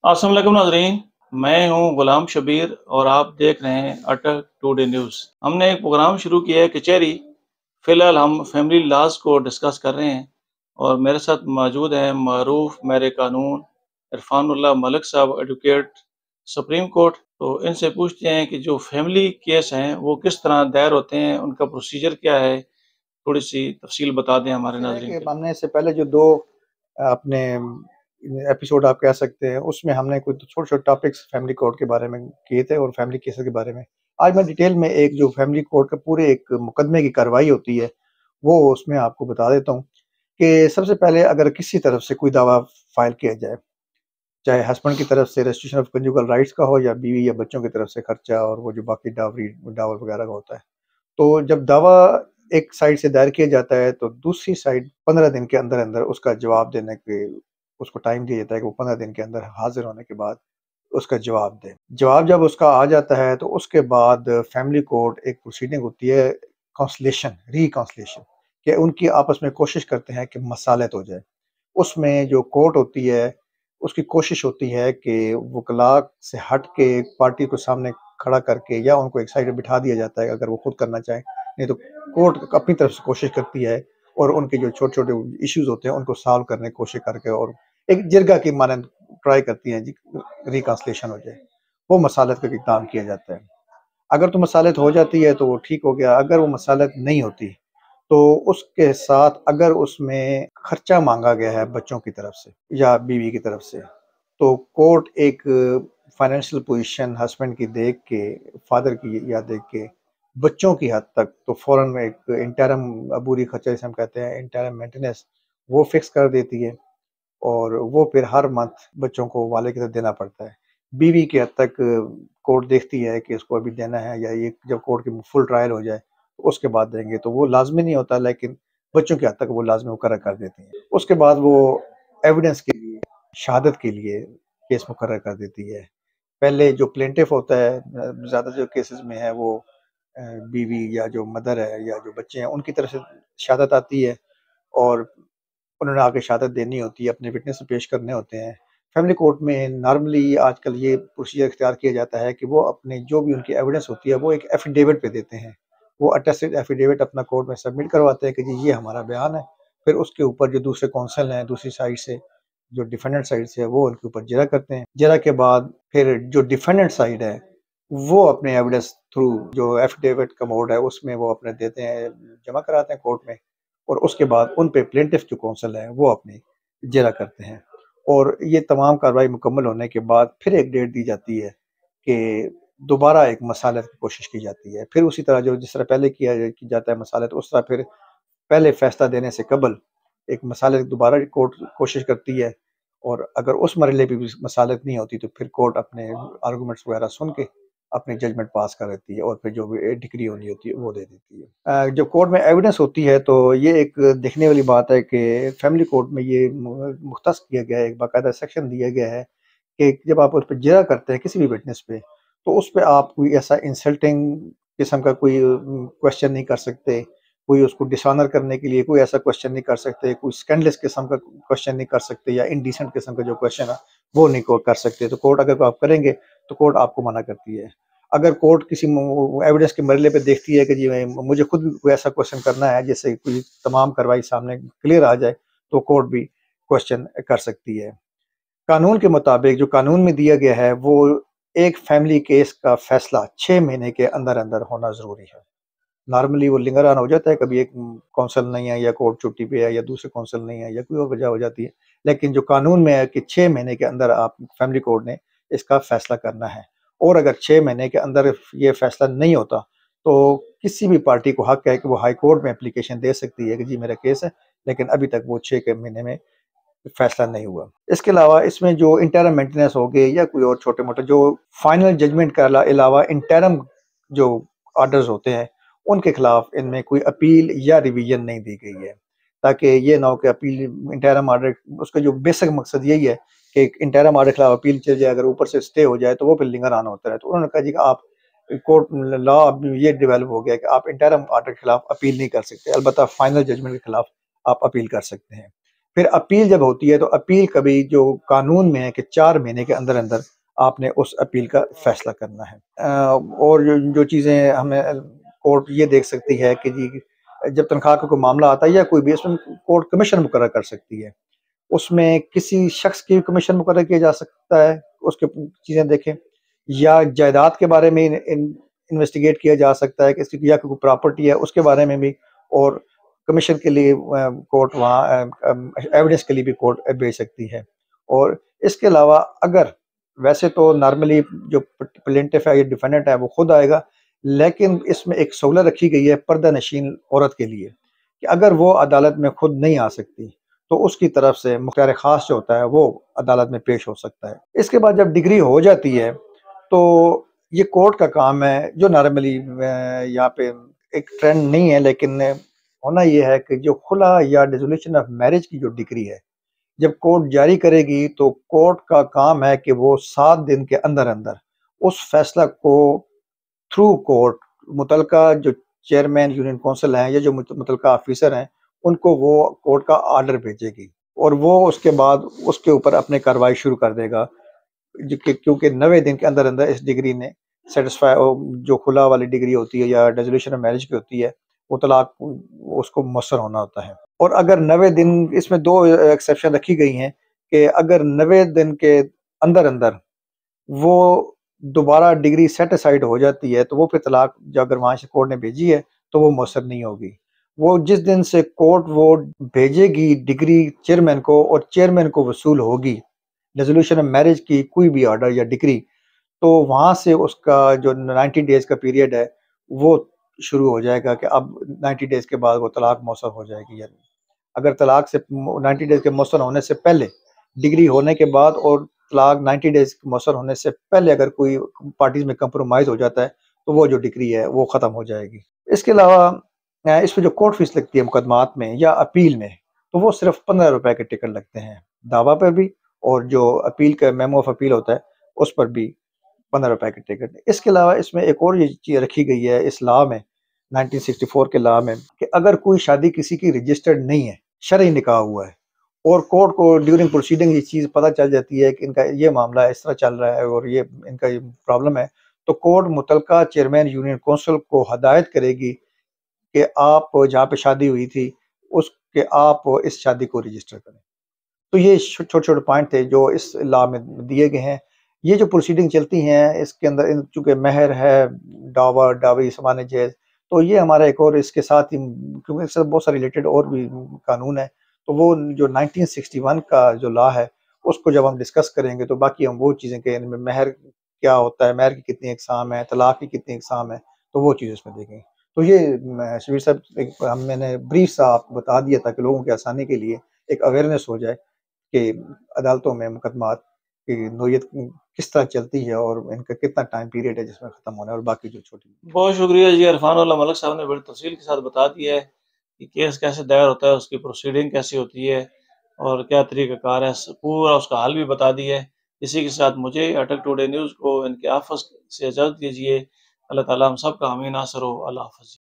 السلام علیکم ناظرین، میں ہوں غلام شبیر اور آپ دیکھ رہے ہیں اٹک ٹوڈے نیوز۔ ہم نے ایک پروگرام شروع کیا ہے کچہری۔ فی الحال ہم فیملی لاز کو ڈسکس کر رہے ہیں اور میرے ساتھ موجود ہیں معروف میرے قانون عرفان اللہ ملک صاحب، ایڈوکیٹ سپریم کورٹ۔ تو ان سے پوچھتے ہیں کہ جو فیملی کیس ہیں وہ کس طرح دائر ہوتے ہیں، ان کا پروسیجر کیا ہے، تھوڑی سی تفصیل بتا دیں ہمارے یہ ہے ناظرین کہ کے لیے۔ ہم نے اس سے پہلے جو دو اپنے ایپیسوڈ آپ کہہ سکتے ہیں، اس میں ہم نے کوئی چھوٹے چھوٹے ٹاپکس فیملی کورٹ کے بارے میں کیے تھے اور فیملی کیسز کے بارے میں۔ آج میں ڈیٹیل میں ایک جو فیملی کورٹ کا پورے ایک مقدمے کی کارروائی ہوتی ہے وہ اس میں آپ کو بتا دیتا ہوں کہ سب سے پہلے اگر کسی طرف سے کوئی دعویٰ فائل کیا جائے، چاہے ہسبینڈ کی طرف سے رجسٹریشن آف کنجوگل رائٹس کا ہو یا بیوی یا بچوں کی طرف سے خرچہ اور وہ جو باقی ڈاور وغیرہ کا ہوتا ہے، تو جب دعویٰ ایک سائڈ سے دائر کیا جاتا ہے تو دوسری سائڈ 15 دن کے اندر اندر اس کا جواب دینے کے اس کو ٹائم دیا جاتا ہے کہ وہ 15 دن کے اندر حاضر ہونے کے بعد اس کا جواب دے۔ جواب جب اس کا آ جاتا ہے تو اس کے بعد فیملی کورٹ ایک پروسیڈنگ ہوتی ہے ری کانسلیشن، کہ ان کی آپس میں کوشش کرتے ہیں کہ مصالحت ہو جائے۔ اس میں جو کورٹ ہوتی ہے اس کی کوشش ہوتی ہے کہ وکلاء سے ہٹ کے ایک پارٹی کو سامنے کھڑا کر کے یا ان کو ایک سائڈ بٹھا دیا جاتا ہے اگر وہ خود کرنا چاہیں، نہیں تو کورٹ اپنی طرف سے کوشش کرتی ہے اور ان کے جو چھوٹے چھوٹے ایشوز ہوتے ہیں ان کو سالو کرنے کی کوشش کر کے اور ایک جرگہ کی مانند ٹرائی کرتی ہیں جی ریکنسلیشن ہو جائے۔ وہ مصالحت کا اقدام کیا جاتا ہے۔ اگر تو مصالحت ہو جاتی ہے تو وہ ٹھیک ہو گیا، اگر وہ مصالحت نہیں ہوتی تو اس کے ساتھ اگر اس میں خرچہ مانگا گیا ہے بچوں کی طرف سے یا بیوی کی طرف سے، تو کورٹ ایک فائنینشیل پوزیشن ہسبینڈ کی دیکھ کے، فادر کی یا دیکھ کے بچوں کی حد تک تو فوراً ایک انٹرم عبوری خرچہ جسے ہم کہتے ہیں انٹرم مینٹیننس وہ فکس کر دیتی ہے اور وہ پھر ہر منتھ بچوں کو والے کی طرف دینا پڑتا ہے۔ بیوی کی حد تک کورٹ دیکھتی ہے کہ اس کو ابھی دینا ہے یا یہ جب کورٹ کی فل ٹرائل ہو جائے تو اس کے بعد دیں گے، تو وہ لازمی نہیں ہوتا لیکن بچوں کی حد تک وہ لازمی مقرر کر دیتی ہیں۔ اس کے بعد وہ ایویڈنس کے لیے، شہادت کے لیے کیس مقرر کر دیتی ہے۔ پہلے جو پلینٹف ہوتا ہے زیادہ جو کیسز میں ہے وہ بیوی یا جو مدر ہے یا جو بچے ہیں ان کی طرف سے شہادت آتی ہے اور انہوں نے آگے شہادت دینی ہوتی ہے، اپنے وٹنس پیش کرنے ہوتے ہیں۔ فیملی کورٹ میں نارملی آج کل یہ پروسیجر اختیار کیا جاتا ہے کہ وہ اپنے جو بھی ان کی ایویڈنس ہوتی ہے وہ ایک ایفیڈیوٹ پہ دیتے ہیں، وہ اٹیسٹڈ ایفیڈیوٹ اپنا کورٹ میں سبمٹ کرواتے ہیں کہ جی یہ ہمارا بیان ہے۔ پھر اس کے اوپر جو دوسرے کونسل ہیں دوسری سائڈ سے، جو ڈیفینڈنٹ سائڈ سے ہے، وہ ان کے اوپر جرا کرتے ہیں۔ جرا کے بعد پھر جو ڈیفینڈنٹ سائڈ ہے وہ اپنے ایویڈنس تھرو جو ایفیڈیوٹ کا موڈ ہے اس میں وہ اپنے دیتے ہیں، جمع کراتے ہیں کورٹ میں، اور اس کے بعد ان پہ پلینٹف جو کونسل ہے وہ اپنی جرا کرتے ہیں۔ اور یہ تمام کارروائی مکمل ہونے کے بعد پھر ایک ڈیٹ دی جاتی ہے کہ دوبارہ ایک مصالحت کی کوشش کی جاتی ہے۔ پھر اسی طرح جو جس طرح پہلے کیا جاتا ہے مصالحت، اس طرح پھر پہلے فیصلہ دینے سے قبل ایک مصالحت دوبارہ کورٹ کوشش کرتی ہے، اور اگر اس مرحلے پہ بھی مصالحت نہیں ہوتی تو پھر کورٹ اپنے آرگومنٹس وغیرہ سن کے اپنی ججمنٹ پاس کر دیتی ہے اور پھر جو بھی ڈگری ہونی ہوتی ہے وہ دے دیتی ہے۔ جب کورٹ میں ایویڈنس ہوتی ہے تو یہ ایک دیکھنے والی بات ہے کہ فیملی کورٹ میں یہ مختص کیا گیا ہے، ایک باقاعدہ سیکشن دیا گیا ہے کہ جب آپ اس پہ جرا کرتے ہیں کسی بھی وٹنس پہ تو اس پہ آپ کوئی ایسا انسلٹنگ قسم کا کوئی کوشچن نہیں کر سکتے، کوئی اس کو ڈسآنر کرنے کے لیے کوئی ایسا کوشچن نہیں کر سکتے، کوئی اسکینڈلس قسم کا کوشچن نہیں کر سکتے یا انڈیسنٹ قسم کا جو کوشچن ہے وہ نہیں کر سکتے۔ تو کورٹ اگر آپ کریں گے تو کورٹ آپ کو منع کرتی ہے۔ اگر کورٹ کسی ایویڈنس کے مرحلے پہ دیکھتی ہے کہ جی مجھے خود بھی کوئی ایسا کوشچن کرنا ہے جس سے کوئی تمام کارروائی سامنے کلیئر آ جائے تو کورٹ بھی کوشچن کر سکتی ہے۔ قانون کے مطابق جو قانون میں دیا گیا ہے وہ ایک فیملی کیس کا فیصلہ 6 مہینے کے اندر اندر ہونا ضروری ہے۔ نارملی وہ لنگر آن ہو جاتا ہے، کبھی ایک کونسل نہیں ہے یا کورٹ چھٹی پہ ہے یا دوسرے کونسل نہیں ہے یا کوئی اور وجہ ہو جاتی ہے، لیکن جو قانون میں ہے کہ 6 مہینے کے اندر آپ فیملی کورٹ نے اس کا فیصلہ کرنا ہے۔ اور اگر 6 مہینے کے اندر یہ فیصلہ نہیں ہوتا تو کسی بھی پارٹی کو حق ہے کہ وہ ہائی کورٹ میں اپلیکیشن دے سکتی ہے کہ جی میرا کیس ہے لیکن ابھی تک وہ 6 مہینے میں فیصلہ نہیں ہوا۔ اس کے علاوہ اس میں جو انٹرم مینٹیننس ہو گئے یا کوئی اور چھوٹے موٹے جو فائنل ججمنٹ کے علاوہ انٹرم جو آرڈرز ہوتے ہیں ان کے خلاف ان میں کوئی اپیل یا ریویژن نہیں دی گئی ہے، تاکہ یہ نہ ہو کہ اپیل انٹرم آرڈر، اس کا جو بیسک مقصد یہی ہے کہ انٹرم آرڈر کے خلاف اپیل چل جائے، اگر اوپر سے اسٹے ہو جائے تو وہ پھر لنگر آنا ہوتا ہے۔ تو انہوں نے کہا جی کہ آپ کورٹ لا یہ ڈیولپ ہو گیا کہ آپ انٹرم آرڈر کے خلاف اپیل نہیں کر سکتے، البتہ فائنل ججمنٹ کے خلاف آپ اپیل کر سکتے ہیں۔ پھر اپیل جب ہوتی ہے تو اپیل کبھی جو قانون میں ہے کہ 4 مہینے کے اندر اندر آپ نے اس اپیل کا فیصلہ کرنا ہے۔ اور جو چیزیں ہمیں کورٹ یہ دیکھ سکتی ہے کہ جی جب تنخواہ کا کوئی معاملہ آتا ہے یا کوئی بھی، اس میں کورٹ کمیشن مقرر کر سکتی ہے، اس میں کسی شخص کی کمیشن مقرر کیا جا سکتا ہے، اس کے چیزیں دیکھیں، یا جائیداد کے بارے میں انویسٹیگیٹ کیا جا سکتا ہے کہ اس کی یا کوئی پراپرٹی ہے اس کے بارے میں بھی، اور کمیشن کے لیے کورٹ وہاں ایویڈنس کے لیے بھی کورٹ بھیج سکتی ہے۔ اور اس کے علاوہ اگر ویسے تو نارملی جو پلینٹف ہے یا ڈیفینڈنٹ ہے وہ خود آئے گا، لیکن اس میں ایک سہولت رکھی گئی ہے پردہ نشین عورت کے لیے کہ اگر وہ عدالت میں خود نہیں آ سکتی تو اس کی طرف سے مختار خاص جو ہوتا ہے وہ عدالت میں پیش ہو سکتا ہے۔ اس کے بعد جب ڈگری ہو جاتی ہے تو یہ کورٹ کا کام ہے، جو نارملی یہاں پہ ایک ٹرینڈ نہیں ہے لیکن ہونا یہ ہے کہ جو خلا یا ڈیسولوشن آف میرج کی جو ڈگری ہے جب کورٹ جاری کرے گی تو کورٹ کا کام ہے کہ وہ 7 دن کے اندر اندر اس فیصلہ کو تھرو کورٹ متعلقہ جو چیئرمین یونین کونسل ہیں یا جو متعلقہ آفیسر ہیں ان کو وہ کورٹ کا آرڈر بھیجے گی، اور وہ اس کے بعد اس کے اوپر اپنے کارروائی شروع کر دے گا، کیونکہ 90 دن کے اندر اندر اس ڈگری نے سیٹسفائی، جو خلا والی ڈگری ہوتی ہے یا ڈیسولوشن آف میرج کی ہوتی ہے وہ طلاق اس کو مؤثر ہونا ہوتا ہے۔ اور اگر 90 دن، اس میں 2 ایکسیپشن رکھی گئی ہیں کہ اگر 90 دن کے اندر اندر وہ دوبارہ ڈگری سیٹ اسائڈ ہو جاتی ہے تو وہ پھر طلاق جو اگر وہاں سے کورٹ نے بھیجی ہے تو وہ مؤثر نہیں ہوگی۔ وہ جس دن سے کورٹ وہ بھیجے گی ڈگری چیئرمین کو اور چیئرمین کو وصول ہوگی ریزولوشن آف میرج کی کوئی بھی آرڈر یا ڈگری، تو وہاں سے اس کا جو 90 ڈیز کا پیریڈ ہے وہ شروع ہو جائے گا کہ اب 90 ڈیز کے بعد وہ طلاق مؤثر ہو جائے گی یا نہیں۔ اگر طلاق سے 90 ڈیز کے مؤثر ہونے سے پہلے، ڈگری ہونے کے بعد اور طلاق 90 ڈیز مؤثر ہونے سے پہلے اگر کوئی پارٹیز میں کمپرومائز ہو جاتا ہے تو وہ جو ڈگری ہے وہ ختم ہو جائے گی۔ اس کے علاوہ اس میں جو کورٹ فیس لگتی ہے مقدمات میں یا اپیل میں تو وہ صرف 15 روپے کے ٹکٹ لگتے ہیں دعویٰ پہ بھی، اور جو اپیل کا میمو آف اپیل ہوتا ہے اس پر بھی 15 روپے کے ٹکٹ۔ اس کے علاوہ اس میں ایک اور یہ چیز رکھی گئی ہے اس لا میں، 1964 کے لا میں، کہ اگر کوئی شادی کسی کی رجسٹرڈ نہیں ہے، شرعی نکاح ہوا ہے، اور کورٹ کو ڈیورنگ پروسیڈنگ یہ چیز پتہ چل جاتی ہے کہ ان کا یہ معاملہ اس طرح چل رہا ہے اور یہ ان کا یہ پرابلم ہے، تو کورٹ متعلقہ چیئرمین یونین کونسل کو ہدایت کرے گی کہ آپ جہاں پہ شادی ہوئی تھی اس کے آپ اس شادی کو رجسٹر کریں۔ تو یہ چھوٹے چھوٹے پوائنٹ تھے جو اس لا میں دیے گئے ہیں۔ یہ جو پروسیڈنگ چلتی ہیں اس کے اندر چونکہ مہر ہے، ڈاوری، سمان جہیز، تو یہ ہمارا ایک اور اس کے ساتھ ہی، کیونکہ اس سے بہت سارے ریلیٹڈ اور بھی قانون ہیں، تو وہ جو 1961 کا جو لا ہے اس کو جب ہم ڈسکس کریں گے تو باقی ہم وہ چیزیں کہ ان میں مہر کیا ہوتا ہے، مہر کی کتنی اقسام ہے، طلاق کی کتنی اقسام ہے، تو وہ چیز اس میں دیکھیں گے۔ تو یہ شبیر صاحب میں نے بریف سا آپ کو بتا دیا تھا کہ لوگوں کی آسانی کے لیے ایک اویئرنیس ہو جائے کہ عدالتوں میں مقدمات کی نوعیت کس طرح چلتی ہے اور ان کا کتنا ٹائم پیریڈ ہے جس میں ختم ہونا ہے، اور باقی جو چھوٹی۔ بہت شکریہ جی عرفان اللہ ملک صاحب نے بڑی تفصیل کے ساتھ بتا دیا ہے کہ کیس کیسے دائر ہوتا ہے، اس کی پروسیڈنگ کیسی ہوتی ہے اور کیا طریقہ کار ہے، پورا اس کا حل بھی بتا دیا ہے۔ اسی کے ساتھ مجھے اٹک ٹوڈے نیوز کو ان کے آفس سے اجازت دیجیے۔ اللہ تعالیٰ ہم سب کا حامی ناصر ہو۔ اللہ حافظ۔